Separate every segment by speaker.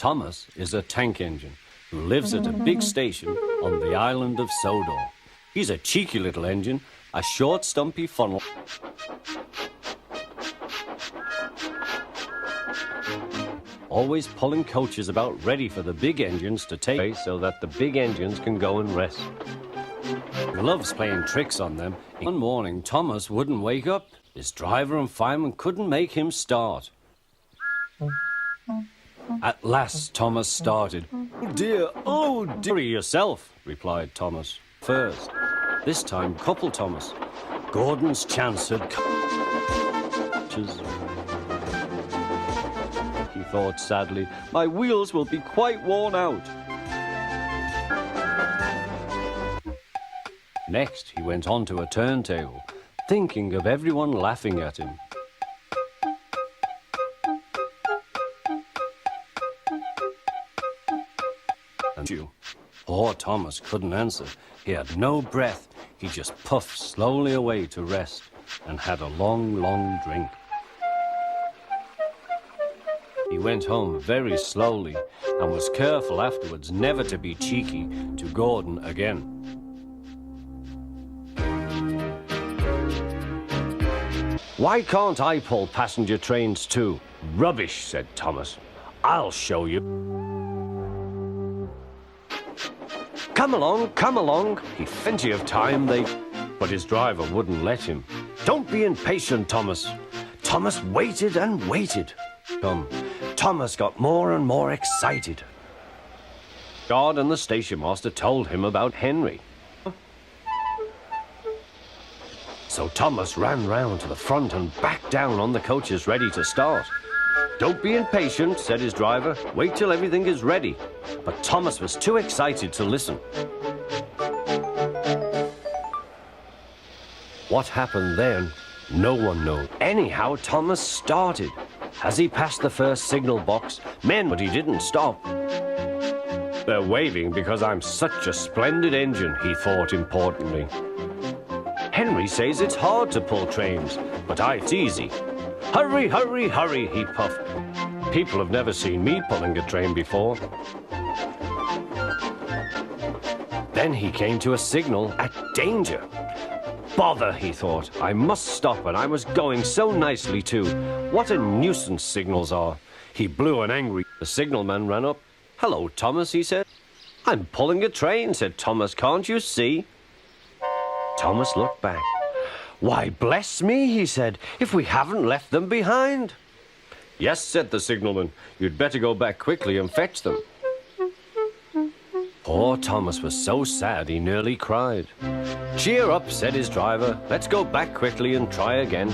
Speaker 1: Thomas is a tank engine who lives at a big station on the island of Sodor. He's a cheeky little engine, a short, stumpy funnel. Always pulling coaches about ready for the big engines to take away so that the big engines can go and rest. He loves playing tricks on them. One morning, Thomas wouldn't wake up. His driver and fireman couldn't make him start. At last, Thomas started. Oh dear, yourself, replied Thomas. First, this time, couple Thomas. Gordon's chance had come. He thought sadly, my wheels will be quite worn out. Next, he went on to a turntable, thinking of everyone laughing at him. And you, poor Thomas couldn't answer. He had no breath. He just puffed slowly away to rest and had a long, long drink. He went home very slowly and was careful afterwards never to be cheeky to Gordon again. Why can't I pull passenger trains too? Rubbish, said Thomas. I'll show you. Come along, he plenty of time, But his driver wouldn't let him. Don't be impatient, Thomas. Thomas waited and waited. Thomas got more and more excited. God and the station master told him about Henry. So Thomas ran round to the front and back down on the coaches ready to start. Don't be impatient, said his driver. Wait till everything is ready. But Thomas was too excited to listen. What happened then, no one knows. Anyhow, Thomas started. As he passed the first signal box, but he didn't stop. They're waving because I'm such a splendid engine, he thought importantly. Henry says it's hard to pull trains, but it's easy. Hurry, hurry, hurry, he puffed. People have never seen me pulling a train before. Then he came to a signal at danger. Bother, he thought. I must stop, and I was going so nicely too. What a nuisance signals are. He blew an angry. The signalman ran up. Hello, Thomas, he said. I'm pulling a train, said Thomas. Can't you see? Thomas looked back. Why, bless me, he said, if we haven't left them behind. Yes, said the signalman. You'd better go back quickly and fetch them. Poor Thomas was so sad he nearly cried. Cheer up, said his driver. Let's go back quickly and try again.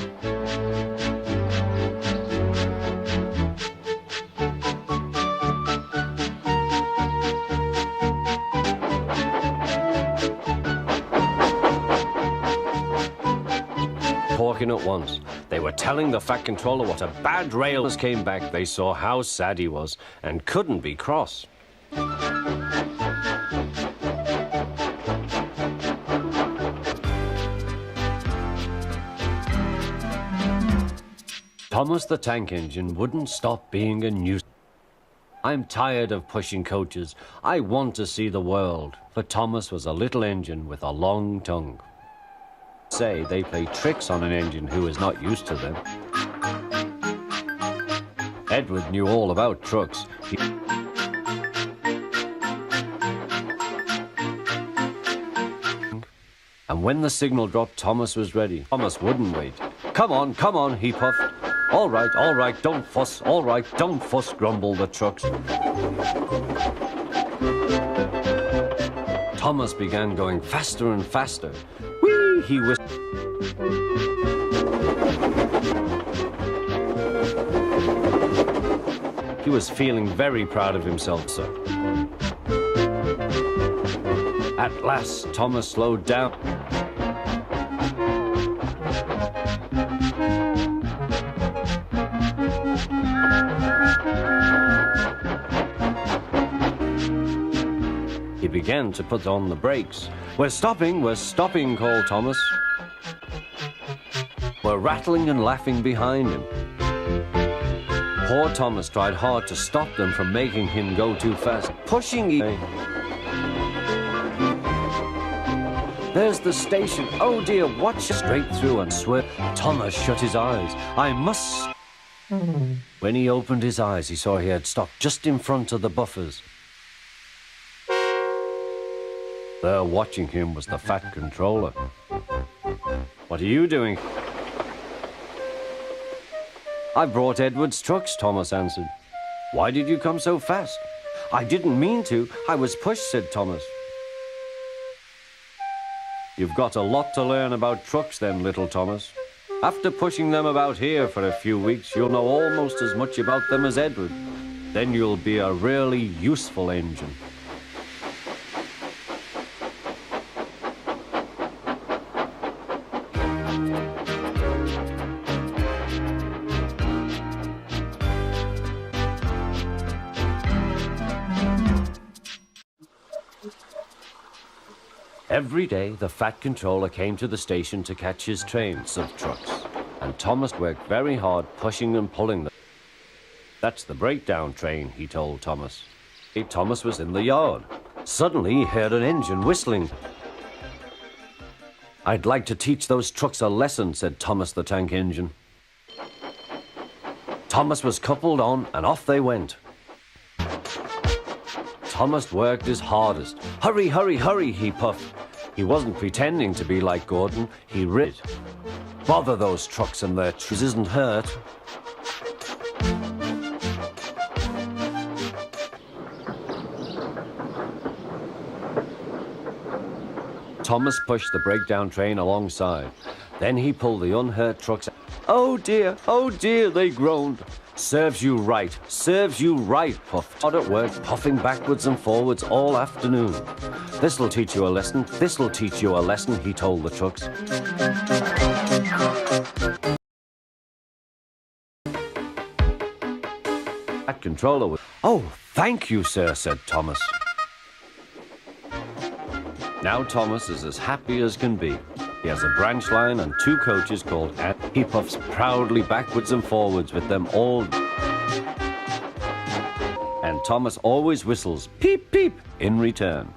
Speaker 1: Talking at once. They were telling the Fat Controller what a bad rail. As came back, they saw how sad he was and couldn't be cross. Thomas the Tank Engine wouldn't stop being a nuisance. I'm tired of pushing coaches. I want to see the world. For Thomas was a little engine with a long tongue. Say they play tricks on an engine who is not used to them. Edward knew all about trucks. And when the signal dropped, Thomas was ready. Thomas wouldn't wait. Come on, he puffed. All right, don't fuss. All right, don't fuss, grumbled the trucks. Thomas began going faster and faster. Whee, he whistled. He was feeling very proud of himself, sir. At last, Thomas slowed down. He began to put on the brakes. We're stopping, called Thomas. We're rattling and laughing behind him. Poor Thomas tried hard to stop them from making him go too fast, pushing him. There's the station. Oh dear, watch straight through and swear. Thomas shut his eyes. I must... When he opened his eyes, he saw he had stopped just in front of the buffers. There watching him was the Fat Controller. What are you doing? I brought Edward's trucks, Thomas answered. Why did you come so fast? I didn't mean to. I was pushed, said Thomas. You've got a lot to learn about trucks then, little Thomas. After pushing them about here for a few weeks, you'll know almost as much about them as Edward. Then you'll be a really useful engine. Every day, the Fat Controller came to the station to catch his trains of trucks, and Thomas worked very hard pushing and pulling them. That's the breakdown train, he told Thomas. Thomas was in the yard. Suddenly, he heard an engine whistling. I'd like to teach those trucks a lesson, said Thomas the Tank Engine. Thomas was coupled on, and off they went. Thomas worked his hardest. Hurry, hurry, hurry, he puffed. He wasn't pretending to be like Gordon. He rid. Bother those trucks and their trees isn't hurt. Thomas pushed the breakdown train alongside. Then he pulled the unhurt trucks. Oh dear, they groaned. Serves you right, puffed. Hard at work, puffing backwards and forwards all afternoon. This'll teach you a lesson, he told the trucks. That controller was... Oh, thank you, sir, said Thomas. Now Thomas is as happy as can be. He has a branch line and 2 coaches called Ant. He puffs proudly backwards and forwards with them all. And Thomas always whistles peep, peep in return.